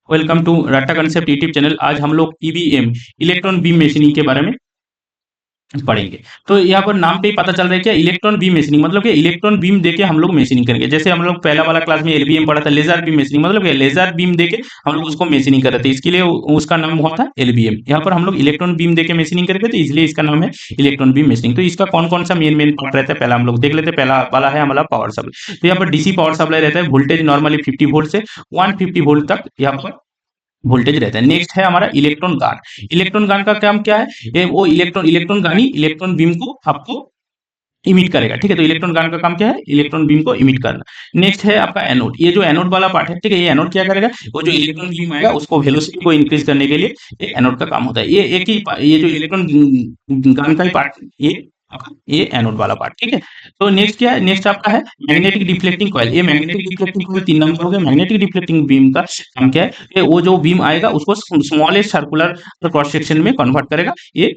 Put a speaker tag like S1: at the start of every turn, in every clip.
S1: Welcome to रट्टा concept YouTube channel. आज हम लोग ईवीएम इलेक्ट्रॉन बीम मशीनिंग के बारे में पढ़ेंगे। तो यहाँ पर नाम पे ही पता चल रहा है कि इलेक्ट्रॉन बीम मशीनिंग मतलब कि इलेक्ट्रॉन बीम देके हम लोग मशीनिंग करेंगे। जैसे हम लोग पहला वाला क्लास में एलबीएम पढ़ा था, लेजर बीम मशीनिंग मतलब कि लेजर बीम देके हम लोग उसको मशीनिंग कर रहे थे, इसके लिए उसका नाम हुआ था एलबीएम। यहाँ पर हम लोग इलेक्ट्रॉन बीम देके मशीनिंग करेंगे तो इसलिए इसका नाम है इलेक्ट्रॉन बीम मशीनिंग। तो इसका कौन कौन सा मेन पार्ट रहता है पहला हम लोग देख लेते हैं। पहला वाला है हमारा पावर सप्लाई। तो यहाँ पर डीसी पावर सप्लाई रहता है, वोल्टेज नॉर्मली 50 वोल्ट से 150 वोल्ट तक यहाँ पर वोल्टेज रहता है। नेक्स्ट है हमारा इलेक्ट्रॉन गान। इलेक्ट्रॉन गान का काम क्या है? ये वो इलेक्ट्रॉन इलेक्ट्रॉन गान ही इलेक्ट्रॉन बीम को आपको इमिट करेगा। ठीक है, तो इलेक्ट्रॉन गान का काम क्या है? इलेक्ट्रॉन बीम को इमिट करना। नेक्स्ट है आपका एनोड। ये जो एनोड वाला पार्ट है, ठीक है, ये एनोड क्या करेगा? वो जो इलेक्ट्रॉन बीम आएगा उसको वेलोसिटी को इंक्रीज करने के लिए ये एनोड का काम होता है। ये एक ही ये जो इलेक्ट्रॉन गान का ही पार्ट ये एनोड वाला पार्ट। ठीक है, तो नेक्स्ट क्या है? नेक्स्ट आपका है मैग्नेटिक डिफ्लेक्टिंग कॉइल। ये मैग्नेटिक डिफ्लेक्टिंग कॉइल 3 नंबर हो गया। मैग्नेटिक डिफ्लेक्टिंग बीम का काम क्या है? ये वो जो बीम आएगा उसको स्मॉलेस्ट सर्कुलर क्रॉस सेक्शन में कन्वर्ट करेगा, ये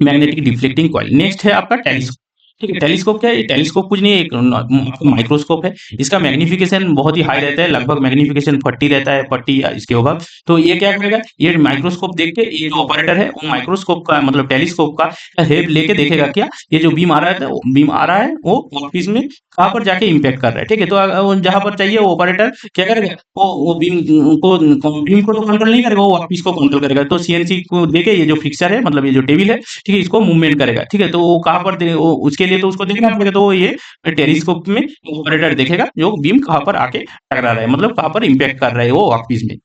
S1: मैग्नेटिक डिफ्लेक्टिंग कॉइल। नेक्स्ट है आपका टेलीस्कोप। ठीक है, टेलीस्कोप क्या है? ये टेलीस्कोप कुछ नहीं है, एक माइक्रोस्कोप है। इसका मैग्निफिकेशन बहुत ही हाई रहता है, लगभग मैग्निफिकेशन 40 रहता है, 40 या इसके अबव। तो ये क्या करेगा? ये माइक्रोस्कोप देख के ये जो ऑपरेटर है वो माइक्रोस्कोप का मतलब टेलीस्कोप का हेल्प लेके देखेगा क्या ये जो बीम आ रहा है, बीम आ रहा है वो वर्कपीस में कहाँ पर जाके इम्पैक्ट कर रहा है। ठीक है, तो जहां पर चाहिए वो ऑपरेटर क्या करेगा? वो बीम को तो कंट्रोल नहीं करेगा, वो वर्कपीस को कंट्रोल करेगा। तो सीएनसी को देके ये जो फिक्सर है मतलब ये जो टेबल है, ठीक है, इसको मूवमेंट करेगा। ठीक है, तो वो कहाँ पर उसके लिए तो उसको देखना पड़ेगा। तो वो ये टेलीस्कोप में ऑपरेटर देखेगा जो बीम कहाँ पर आके टकरा रहा है, मतलब कहाँ पर इम्पैक्ट कर रहा है वो वर्कपीस में।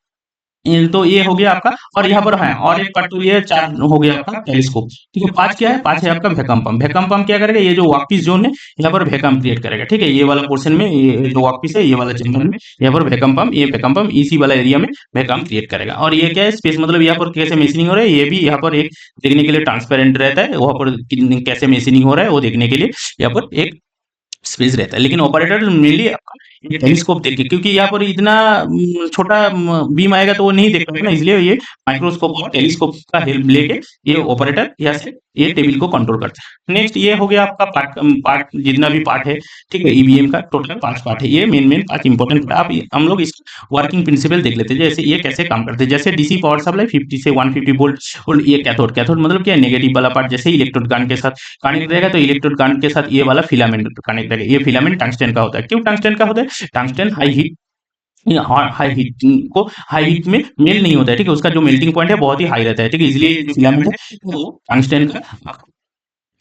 S1: तो ये हो गया आपका। और यहाँ पर है और एक पार्ट, तो ये 4 हो गया आपका टेलीस्कोप। ठीक है, 5 क्या है? 5 है आपका वैक्यूम पंप। वैक्यूम पंप क्या करेगा? ये जो वर्कपीस जोन है यहाँ पर वैक्यूम क्रिएट करेगा। ठीक है, ये वाला पोर्शन में ये जो वर्कपीस है ये वाला चेंबर में यहाँ पर वैक्यूम पंप, ये वैक्यूम पंप इसी वाला एरिया में वैक्यूम क्रिएट करेगा। और ये क्या है? स्पेस मतलब यहाँ पर कैसे मशीनिंग हो रहा है ये भी यहाँ पर एक देखने के लिए ट्रांसपेरेंट रहता है। वहाँ पर कैसे मशीनिंग हो रहा है वो देखने के लिए यहाँ पर एक स्पेस रहता है। लेकिन ऑपरेटर मेनली आपका ये टेलीस्कोप देख के, क्योंकि यहाँ पर इतना छोटा बीम आएगा तो वो नहीं देख पाएगा ना, इसलिए ये माइक्रोस्कोप और टेलीस्कोप का हेल्प लेके ये ऑपरेटर यहाँ से ये टेबल को कंट्रोल करता है। नेक्स्ट ये हो गया आपका पार्ट जितना भी पार्ट है। ठीक है, ईवीएम का टोटल 5 पार्ट है। ये मेन 5 इंपॉर्टेंट। आप हम लोग इस वर्किंग प्रिंसिपल देख लेते हैं, जैसे ये कैसे काम करते हैं। जैसे डीसी पावर सप्लाई 50 से 150 वोल्ट, और ये कैथोड। कैथोड मतलब क्या है? नेगेटिव वाला पार्ट। जैसे इलेक्ट्रोड गान के साथ कनेक्ट रहेगा तो इलेक्ट्रोड गान के साथ ये वाला फिलामेंट कनेक्ट रहेगा। ये फिलामेंट टंगस्टन का होता है। क्यों टंगस्टन का होता है? Tungsten high heat high heat को हाई हीट में मेल नहीं होता है। ठीक है, उसका जो मेल्टिंग पॉइंट है बहुत ही हाई रहता है। ठीक है, इसलिए जो फिलामेंट है वो टंगस्टन का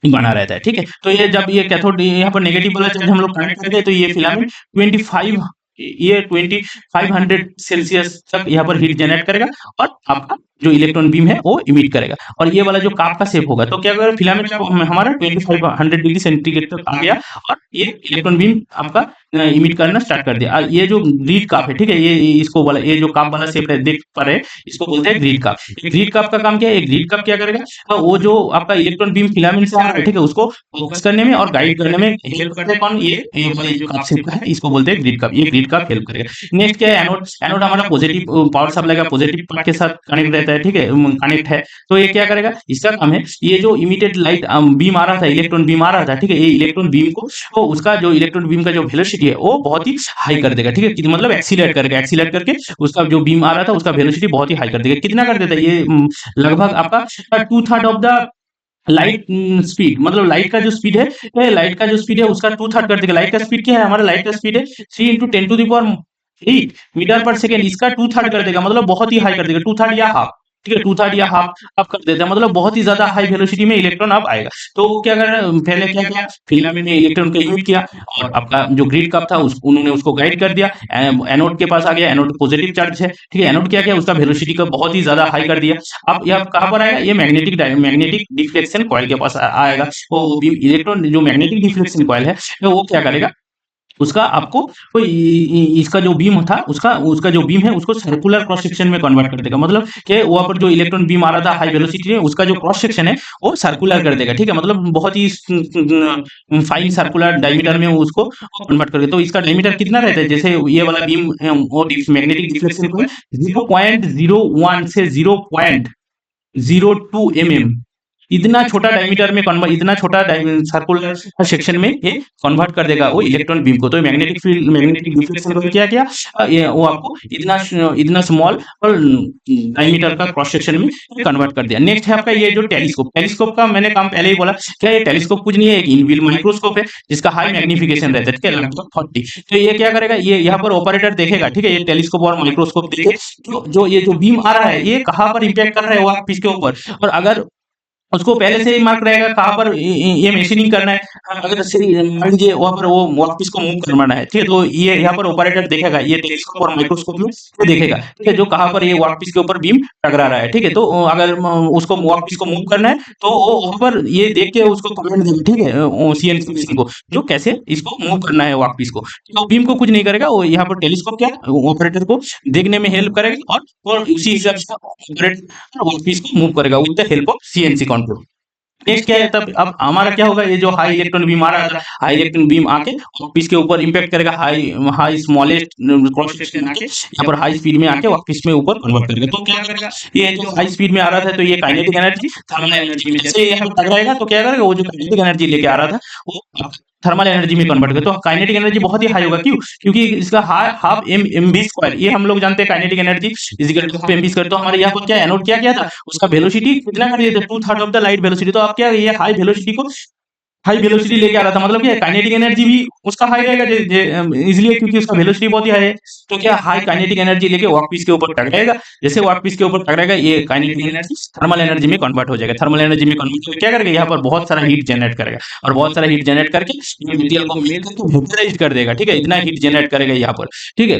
S1: बना रहता है। ठीक है, तो ये जब ये कैथोड यहाँ पर नेगेटिव वाला चार्ज हम लोग कनेक्ट करते हैं तो ये फिलामेंट 2500 सेल्सियस तक यहाँ पर हीट जनरेट करेगा और आपका जो इलेक्ट्रॉन बीम है वो इमिट करेगा। और ये वाला जो काप का शेप होगा तो क्या करेगा? फिलामेंट हमारा 2500 डिग्री सेंटीग्रेड तक आ गया और ये इलेक्ट्रॉन बीम आपका इमिट करना स्टार्ट कर दिया। ये जो ग्रिड काप है, ठीक है, ये इसको वाला ये जो काप वाला शेप है देख पा रहे हैं, इसको बोलते हैं ग्रिड काप। ग्रिड काप का काम क्या है? ग्रिड काप क्या करेगा? तो वो जो आपका इलेक्ट्रॉन बीम फिलामेंट से आ रहा है, ठीक है, उसको फोकस करने में और गाइड करने में हेल्प करता है कौन? ये वाला जो काप शेप का है इसको बोलते हैं ग्रिड काप। ये ग्रिड काप हेल्प करेगा। नेक्स्ट क्या है? एनोड। एनोड हमारा पॉजिटिव पावर सप्लाई का पॉजिटिव पार्ट के साथ कनेक्ट रहता है। ठीक है, कनेक्ट है। तो ये क्या करेगा? इसका काम है ये जो इमिटेड लाइट बीम आ रहा था, इलेक्ट्रॉन बीम आ रहा था, ठीक है, ये इलेक्ट्रॉन बीम को तो उसका जो इलेक्ट्रॉन बीम का जो वेलोसिटी है वो बहुत ही हाई कर देगा। ठीक है, मतलब एक्सीलरेट करेगा, एक्सीलरेट करके उसका जो बीम आ रहा था उसका वेलोसिटी बहुत ही हाई कर देगा। कितना कर देता है ये? लगभग आपका 2/3 ऑफ द लाइट स्पीड, मतलब लाइट का जो स्पीड है, लाइट का जो स्पीड है उसका 2/3 कर देगा। लाइट का स्पीड क्या है? हमारा लाइट का स्पीड है 3 × 10⁸ मीटर पर सेकेंड। इसका 2/3 कर देगा, मतलब बहुत ही हाई कर देगा। 2/3 या हाफ। ठीक है, 2/3 या हाफ आप कर देता है, मतलब बहुत ही ज्यादा हाई वेलोसिटी में इलेक्ट्रॉन अब आएगा। तो वो क्या कर रहा है? पहले क्या किया? फिलामेंट ने इलेक्ट्रॉन को इमिट किया और आपका जो ग्रिड कप था उन्होंने उसको गाइड कर दिया। एनोड के पास आ गया। एनोड पॉजिटिव चार्ज है। ठीक है, एनोड क्या किया? उसका वेलोसिटी को बहुत ही ज्यादा हाई कर दिया। अब यह कहाँ पर आएगा? ये मैग्नेटिक डिफ्लेक्शन कॉइल के पास आएगा। वो इलेक्ट्रॉन जो मैग्नेटिक डिफ्लेक्शन कॉइल है वो क्या करेगा? उसका आपको कोई इसका जो बीम था उसका जो बीम है उसको सर्कुलर क्रॉस सेक्शन में कन्वर्ट कर देगा। मतलब कि वहां पर जो इलेक्ट्रॉन बीम आ रहा था हाई वेलोसिटी में उसका जो क्रॉस सेक्शन है वो सर्कुलर कर देगा। ठीक है, मतलब बहुत ही फाइन सर्कुलर डायमीटर में उसको कन्वर्ट कर देगा। तो इसका डायमीटर कितना रहता है? जैसे ये वाला बीम वो मैग्नेटिक डिफ्लेक्शन को 0.01 से 0.02 mm इतना छोटा डायमीटर में कन्वर्ट, इतना छोटा सर्कुलर सेक्शन में ये कन्वर्ट कर देगा वो इलेक्ट्रॉन बीम को। तो मैग्नेटिक फील्ड, मैग्नेटिक डिफ्लेक्शन को क्या किया, वो आपको इतना स्मॉल और डायमीटर का क्रॉस सेक्शन में कन्वर्ट कर दिया। नेक्स्ट है आपका ये जो टेलीस्कोप। टेलीस्कोप का मैंने काम पहले ही बोला, क्या ये टेलीस्कोप कुछ नहीं है, एक इनबिल्ट माइक्रोस्कोप है जिसका हाई मैग्निफिकेशन रहता है, ठीक है, लगभग 40। तो ये क्या करेगा, ये यहाँ पर ऑपरेटर देखेगा, ठीक है, ये टेलीस्कोप और माइक्रोस्कोप देखे जो ये जो बीम आ रहा है ये कहाँ पर इम्पैक्ट कर रहा है वर्क पीस के ऊपर, और अगर उसको पहले से ही मार्क रहेगा कहाँ पर ये मशीनिंग करना है, अगर मान लीजिए वहाँ पर वो वर्कपीस को मूव करवाना है, ठीक है, तो ये यहाँ पर ऑपरेटर देखेगा, ये टेलीस्कोप और माइक्रोस्कोप में ये देखेगा, ठीक है, जो कहाँ पर ये वर्कपीस के ऊपर बीम टकरा रहा है, ठीक है, तो अगर उसको वर्कपीस को मूव करना है तो वो वहाँ पर ये देख के उसको कमेंट देगा, ठीक है, सीएनसी मशीन को, जो कैसे इसको मूव करना है वर्कपीस को। तो बीम को कुछ नहीं करेगा, वो यहाँ पर टेलीस्कोप क्या ऑपरेटर को देखने में हेल्प करेगा और उसी हिसाब से ऑपरेटर वर्कपीस को मूव करेगा with the help of CNC control. Next क्या है, तब अब हमारा क्या होगा, ये जो हाई इलेक्ट्रॉन बीम आ रहा था, हाई इलेक्ट्रॉन बीम आके वर्कपीस के ऊपर इंपैक्ट करेगा, high high smallest cross section आके यहाँ पर हाई स्पीड में आके वर्कपीस में ऊपर कन्वर्ट करेगा। तो क्या करेगा, ये जो हाई स्पीड में आ रहा था तो ये काइनेटिक एनर्जी थर्मल एनर्जी में जैसे यहाँ पर टकराएगा तो क्या करेगा, वो जो काइनेटिक एनर्जी लेके आ रहा था वो थर्मल एनर्जी में कन्वर्ट करेगा। तो काइनेटिक एनर्जी बहुत ही हाई होगा, क्यों, क्योंकि इसका हाफ एम बी स्क्वायर, ये हम लोग जानते हैं kinetic energy is equal to half m v square. तो हमारे यहाँ पर क्या एनोड क्या किया था, उसका वेलोसिटी कितना कर दिया था, 2/3 ऑफ द लाइट वेलोसिटी। तो आप क्या, ये हाई वेलोसिटी को हाई वेलोसिटी लेके आ रहा था, मतलब क्या काइनेटिक एनर्जी भी उसका हाई रहेगा इजिली, क्योंकि उसका वेलोसिटी बहुत ही हाई है। तो क्या हाई काइनेटिक एनर्जी लेके वर्कपीस के ऊपर टकराएगा, जैसे वर्कपीस के ऊपर टकराएगा ये काइनेटिक एनर्जी थर्मल एनर्जी में कन्वर्ट हो जाएगा। थर्मल एनर्जी में कन्वर्ट होकर क्या करेगा, यहाँ पर बहुत सारा हीट जनरेट करेगा, और बहुत सारा हीट जनरेट करके मटेरियल को मेल्ट करके वेपराइज कर देगा, ठीक है, इतना हीट जनरेट करेगा यहाँ पर, ठीक है।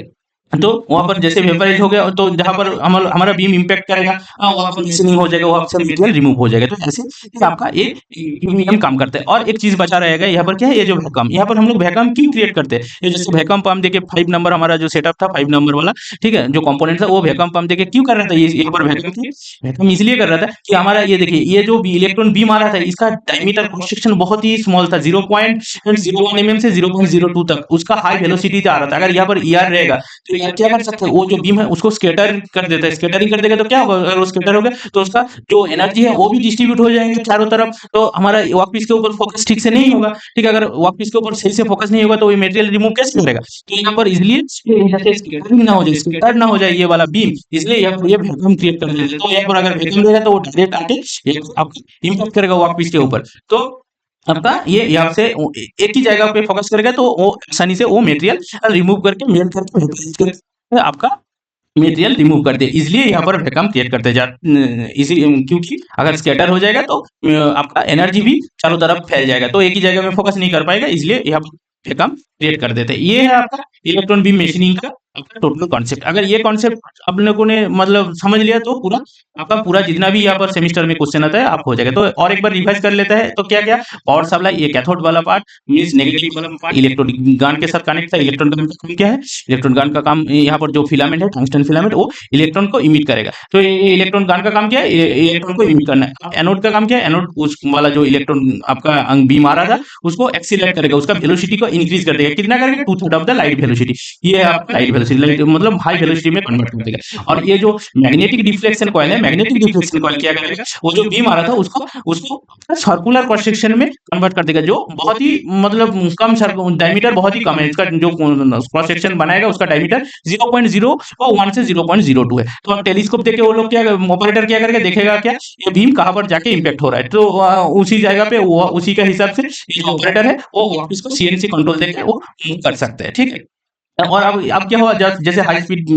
S1: तो वहां पर जैसे वेपराइज हो गया तो जहां पर हमारा बीम इंपैक्ट करेगा वहां पर मिक्सिंग हो जाएगा, वहां से मटेरियल रिमूव हो जाएगा। तो ऐसे ये आपका ये यूनियन काम करता है। और एक चीज बचा रहेगा यहाँ पर, क्या है, ये जो वैक्यूम, यहाँ पर हम लोग वैक्यूम क्यों क्रिएट करते हैं, ये जैसे वैक्यूम पंप देके 5 नंबर हमारा जो सेटअप था 5 नंबर वाला, ठीक है, जो कंपोनेंट था वो वैक्यूम पंप देके क्यों कर रहा था, ये यहाँ पर वैक्यूम इसलिए कर रहा था कि हमारा ये देखिए ये जो इलेक्ट्रॉन बीम आ रहा था इसका डायमीटर क्रॉस सेक्शन बहुत ही स्मॉल था, 0.01 mm से 0.02 तक उसका हाई वेलोसिटी आ रहा था। अगर यहाँ पर ईआर रहेगा तो ईआर क्या कर सकते हैं, वो जो बीम है उसको स्कैटर कर देता है, स्कैटरिंग कर देगा तो क्या होगा, अगर वो स्कैटर हो गया तो उसका जो एनर्जी है वो भी डिस्ट्रीब्यूट हो जाएंगे चारों तरफ, तो हमारा वर्कपीस के ऊपर फोकस ठीक से नहीं होगा, ठीक है, अगर वर्कपीस के ऊपर सही से फोकस नहीं होगा तो ये मटेरियल रिमूव कैसे करेगा। तो यहाँ पर इसलिए स्कैटरिंग ना हो जाए, स्कैटर ना हो जाए ये वाला बीम, इसलिए ये वैक्यूम क्रिएट कर देते हैं। तो यहाँ पर अगर वैक्यूम रहेगा तो वो डायरेक्ट आके इम्पैक्ट करेगा वर्कपीस के ऊपर, तो आपका ये यहाँ से एक ही जगह पे फोकस करेगा तो वो आसानी से वो मटेरियल रिमूव करके मेल्ट करके आपका मटेरियल रिमूव कर दे, इसलिए यहाँ पर वैक्यूम क्रिएट करते जा इसी, क्योंकि अगर स्कैटर हो जाएगा तो आपका एनर्जी भी चारों तरफ फैल जाएगा, तो एक ही जगह में फोकस नहीं कर पाएगा, इसलिए यहाँ पर वैक्यूम क्रिएट कर देते हैं। ये है आपका इलेक्ट्रॉन बीम मशीनिंग का आपका टोटल कॉन्सेप्ट। अगर ये कॉन्सेप्ट आप लोगों ने मतलब समझ लिया तो पूरा आपका पूरा जितना भी यहाँ पर सेमिस्टर में क्वेश्चन आता है आप हो जाएगा। तो और एक बार रिवाइज कर लेता है, तो क्या क्या पावर सप्लाई, ये कैथोड वाला पार्ट मींस नेगेटिव वाला पार्ट इलेक्ट्रॉन गान के साथ कनेक्ट है। इलेक्ट्रॉन गान का काम क्या है, इलेक्ट्रॉन गान का काम यहाँ पर जो फिलामेंट है टंगस्टन फिलामेंट वो इलेक्ट्रॉन को इमिट करेगा। तो ये इलेक्ट्रॉन गान का काम क्या है, इलेक्ट्रॉन को इमिट करना है। एनोड का काम क्या है, एनोड उस वाला जो इलेक्ट्रॉन आपका बीम आ रहा था उसको एक्सीलरेट करेगा, उसका वेलोसिटी को इंक्रीज कर देगा, कितना करेगा, 2/3 ऑफ द लाइट वेलोसिटी। ये है आपका लाइट वेलोसिटी, मतलब हाई वेलोसिटी में कन्वर्ट कर देगा। और ये जो मैग्नेटिक डिफ्लेक्शन कॉइल है, मैग्नेटिक डिफ्लेक्शन कॉइल क्या करेगा, वो जो बीम आ रहा था उसको उसको सर्कुलर क्रॉस सेक्शन में कन्वर्ट कर देगा, जो बहुत ही मतलब कम डायमीटर बहुत ही कम है, इसका जो क्रॉस सेक्शन बनाएगा उसका डायमीटर 0.01 से 0.02 है। तो टेलीस्कोप देके वो लोग क्या, ऑपरेटर क्या करेगा, देखेगा क्या ये बीम कहाँ पर जाके इंपैक्ट हो रहा है, तो उसी जगह पे वो उसी के हिसाब से ये जो ऑपरेटर है वो वापस को सीएनसी कंट्रोल देके वो मूव कर सकते हैं, ठीक है। और अब क्या हुआ, जैसे हाई स्पीड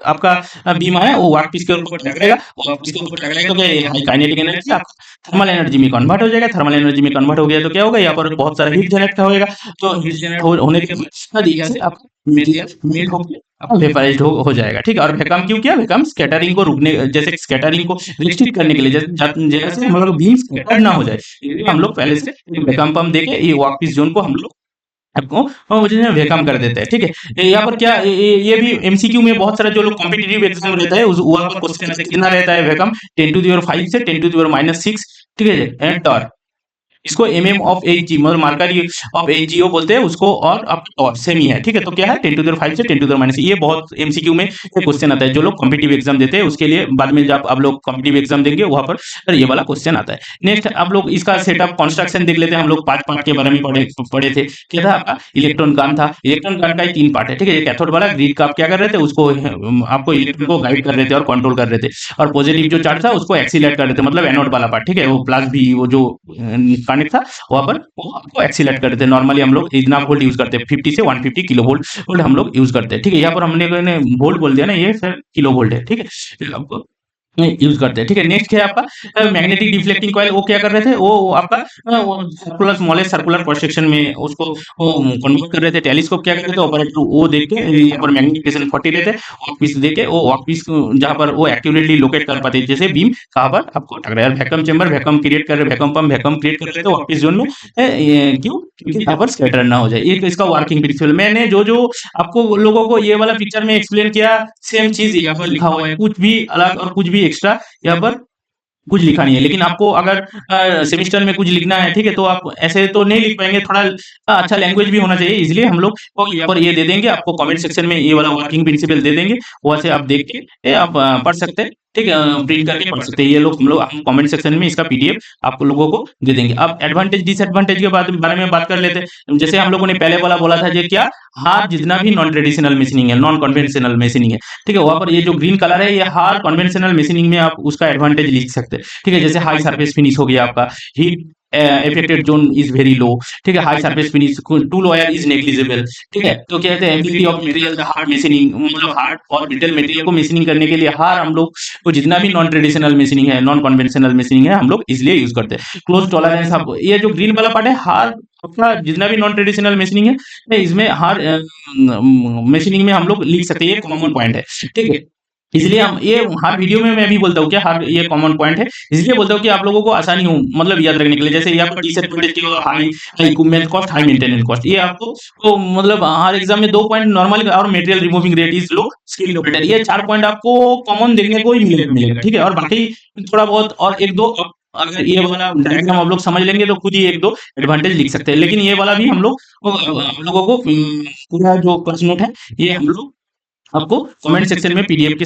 S1: आपका बीम है वो वर्कपीस के ऊपर टकराएगा, वर्कपीस के ऊपर टकराएगा तो हाई काइनेटिक एनर्जी आपका थर्मल एनर्जी में कन्वर्ट हो जाएगा। थर्मल एनर्जी में कन्वर्ट हो गया तो क्या होगा, यहाँ पर बहुत सारा हीट जनरेट होगा, तो हीट जनरेट होने के बाद यहाँ से आपका मटेरियल मेल्ट होकर वेपराइज्ड हो जाएगा, ठीक है। और वैक्यूम क्यों किया, वैक्यूम स्कैटरिंग को रुकने, जैसे स्कैटरिंग को रिस्ट्रिक्ट करने के लिए, जैसे हम लोग बीम स्कैटर ना हो जाए, हम लोग पहले से वैक्यूम पंप देके ये वर्कपीस जोन को हम लोग आपको वैक्यूम कर देते हैं, ठीक है। यहाँ पर क्या ये भी एमसीक्यू में बहुत सारा जो लोग कॉम्पिटिटिव एग्जाम रहता है वहां पर क्वेश्चन कितना रहता है, वैक्यूम 10⁵ से 10⁻⁶, ठीक है, एंड टॉर्क इसको mm/Hg मतलब मार्कर ऑफ एचजीओ बोलते हैं उसको, और अब सेम ही है, ठीक है। तो क्या है 10⁵ से 10⁻⁻, ये बहुत एमसीक्यू में क्वेश्चन आता है, जो लोग कॉम्पिटिटिव एग्जाम देते हैं उसके लिए बाद में जब आप लोग कॉम्पिटिटिव एग्जाम देंगे वहां पर ये वाला क्वेश्चन आता है। नेक्स्ट आप लोग इसका सेटअप कंस्ट्रक्शन देख लेते हैं। हम लोग 5 पार्ट के बारे में पढ़े थे। क्या था आपका? इलेक्ट्रॉन गन था। इलेक्ट्रॉन गन का ही 3 पार्ट है, ठीक है। ये कैथोड वाला ग्रिड का आप क्या कर रहे थे, उसको आपको इलेक्ट्रॉन को गाइड कर रहे थे और कंट्रोल कर रहे थे, और पॉजिटिव जो चार्ज था उसको एक्सीलरेट कर रहे थे, मतलब एनोड वाला पार्ट, ठीक है। वो प्लस भी वो जो कनेक्ट था वहां पर वो आपको एक्सीलरेट कर रहे थे। नॉर्मली हम लोग इतना वोल्ट यूज करते हैं, 50 से 150 किलो वोल्ट हम लोग यूज करते हैं, ठीक है। यहाँ पर हमने वोल्ट बोल दिया ना, ये सर किलो वोल्ट है, ठीक है। आपको यूज करते हैं, ठीक है। नेक्स्ट है आपका मैग्नेटिक डिफ्लेक्टिंग कॉइल। वो क्या कर रहे थे, वो आपका circular smallest circular cross section में उसको कन्वर्ट कर रहे थे। टेलीस्कोप क्या कर रहे थे, ऑपरेटर वो देख के यहाँ पर मैग्निफिकेशन 40 लेते, ऑफिस देके वो ऑफिस जहाँ पर वो एक्यूरेटली लोकेट कर पाते, जैसे बीम कहाँ पर आपको टकरा है। वैक्यूम चेंबर वैक्यूम क्रिएट कर रहे, वैक्यूम पंप वैक्यूम क्रिएट कर रहे थे ऑफिस जोन में। क्यों? क्योंकि यहाँ पर स्कैटर ना हो जाए। एक इसका वर्किंग प्रिंसिपल मैंने जो जो आपको लोगों को ये वाला पिक्चर में एक्सप्लेन किया, सेम चीज यहाँ पर लिखा हुआ है, कुछ भी अलग और कुछ भी एक्स्ट्रा यहाँ पर कुछ लिखा नहीं है। लेकिन आपको अगर सेमिस्टर में कुछ लिखना है, ठीक है, तो आप ऐसे तो नहीं लिख पाएंगे, थोड़ा अच्छा लैंग्वेज भी होना चाहिए। इसलिए हम लोग को यहाँ पर ये दे देंगे, आपको कमेंट सेक्शन में ये वाला वर्किंग प्रिंसिपल दे देंगे, वहां से आप देख के आप पढ़ सकते हैं, ठीक है। प्रिंट करके पढ़ सकते हैं। ये लोग हम कमेंट सेक्शन में इसका पीडीएफ आप लोगों को दे देंगे। अब एडवांटेज डिसएडवांटेज के बारे में बात कर लेते हैं। जैसे हम लोगों ने पहले वाला बोला था, जो क्या हार जितना भी नॉन ट्रेडिशनल मशीनिंग है, नॉन कन्वेंशनल मशीनिंग है, ठीक है, वहां पर ये जो ग्रीन कलर है, ये हार कन्वेंशनल मशीनिंग में आप उसका एडवांटेज लिख सकते हैं, ठीक है। जैसे हाई सरफेस फिनिश हो गया आपका, heat affected zone is very low, ठीक है। High surface finish, tool oil is negligible, ठीक है। तो कहते हैं ability of material the hard machining, मतलब हार्ड और ब्रिटल मटेरियल को मशीनिंग करने के लिए हार हम लोग को जितना भी नॉन ट्रेडिशनल मशीनिंग है, नॉन कन्वेंशनल मशीनिंग है, हम लोग इसलिए यूज करते हैं। क्लोज टॉलरेंस, आप ये जो ग्रीन वाला पार्ट है, हार आपका जितना भी नॉन ट्रेडिशनल मशीनिंग है, इसमें हर मशीनिंग में हम लोग लिख सकते हैं, ये कॉमन पॉइंट है, ठीक है। इसलिए हम ये हर वीडियो में मैं भी बोलता हूँ कि हर ये कॉमन पॉइंट है, इसलिए बोलता हूँ कि आप लोगों को आसानी हो, मतलब याद रखने के लिए। जैसे यहाँ पर डिसएडवांटेज की high equipment cost, high maintenance cost, ये आपको तो मतलब हर एग्जाम में 2 पॉइंट नॉर्मल और material removing rate is low, skill operator, ये 4 पॉइंट आपको कॉमन देखने को ही मिलेगा, ठीक है। और बाकी थोड़ा बहुत और एक दो अगर ये वाला डायग्राम आप लोग समझ लेंगे तो खुद ही एक दो एडवांटेज लिख सकते हैं। लेकिन ये वाला भी हम लोग आप लोगों को पूरा जो क्लास नोट है ये हम लोग आपको कमेंट सेक्शन में पीडीएफ के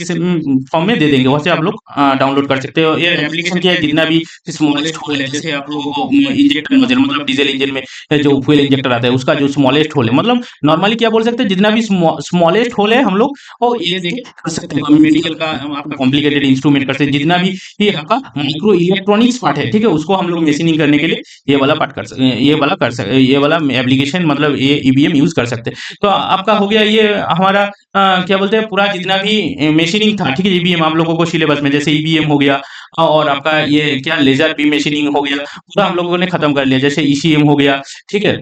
S1: फॉर्म में दे देंगे, वहाँ से आप लोग डाउनलोड कर सकते हो। ये एप्लीकेशन क्या है, जितना भी स्मॉलेस्ट होल है, जैसे आप लोगों को इंजेक्टर नोजल, मतलब डीजल इंजन में जो फ्यूल इंजेक्टर आता है उसका जो स्मॉलेस्ट होल है, मतलब नॉर्मली क्या बोल सकते हैं, जितना भी स्मॉलेस्ट होल है हम लोग वो ये देख कर सकते हैं। मेडिकल का आपका कॉम्प्लिकेटेड इंस्ट्रूमेंट कर सकते हैं, जितना भी ये आपका माइक्रो इलेक्ट्रॉनिक्स पार्ट है, ठीक है, उसको हम लोग मशीनिंग करने के लिए ये वाला पार्ट कर सकते, ये वाला एप्लीकेशन मतलब ये ईबीएम यूज कर सकते हैं। तो आपका हो गया ये हमारा क्या बोलते हैं, पूरा जितना भी मशीनिंग था, ठीक है। ईबीएम आप लोगों को सिलेबस में जैसे ईबीएम हो गया, और आपका ये क्या लेजर बीम मशीनिंग हो गया, पूरा हम लोगों ने खत्म कर लिया। जैसे ईसीएम हो गया, ठीक है,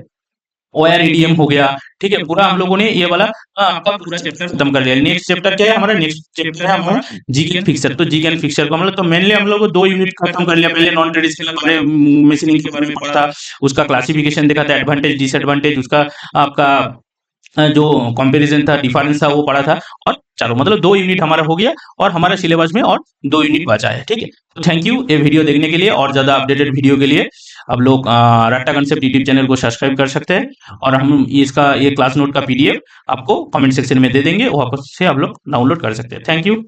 S1: ओआरईडीएम हो गया, ठीक है, पूरा हम लोगों ने ये वाला आपका पूरा चैप्टर खत्म कर लिया। नेक्स्ट चैप्टर क्या है हमारा, नेक्स्ट चैप्टर है हमारा जीगन फिक्सर। तो जीगन फिक्सर को मतलब तो मेनली हम लोग 2 यूनिट खत्म कर लिया। पहले नॉन ट्रेडिशनल बारे मशीनिंग के बारे में पढ़ा था, उसका क्लासिफिकेशन देखा था, एडवांटेज डिसएडवांटेज, उसका आपका जो कंपैरिजन था, डिफरेंस था, वो पढ़ा था। और चलो मतलब 2 यूनिट हमारा हो गया, और हमारा सिलेबस में और 2 यूनिट बचा है, ठीक है। तो थैंक यू ये वीडियो देखने के लिए, और ज़्यादा अपडेटेड वीडियो के लिए आप लोग रट्टा कंसेप्ट यूट्यूब चैनल को सब्सक्राइब कर सकते हैं, और हम इसका ये क्लास नोट का पीडीएफ आपको कमेंट सेक्शन में दे देंगे, वहाँ से आप लोग डाउनलोड कर सकते हैं। Thank you.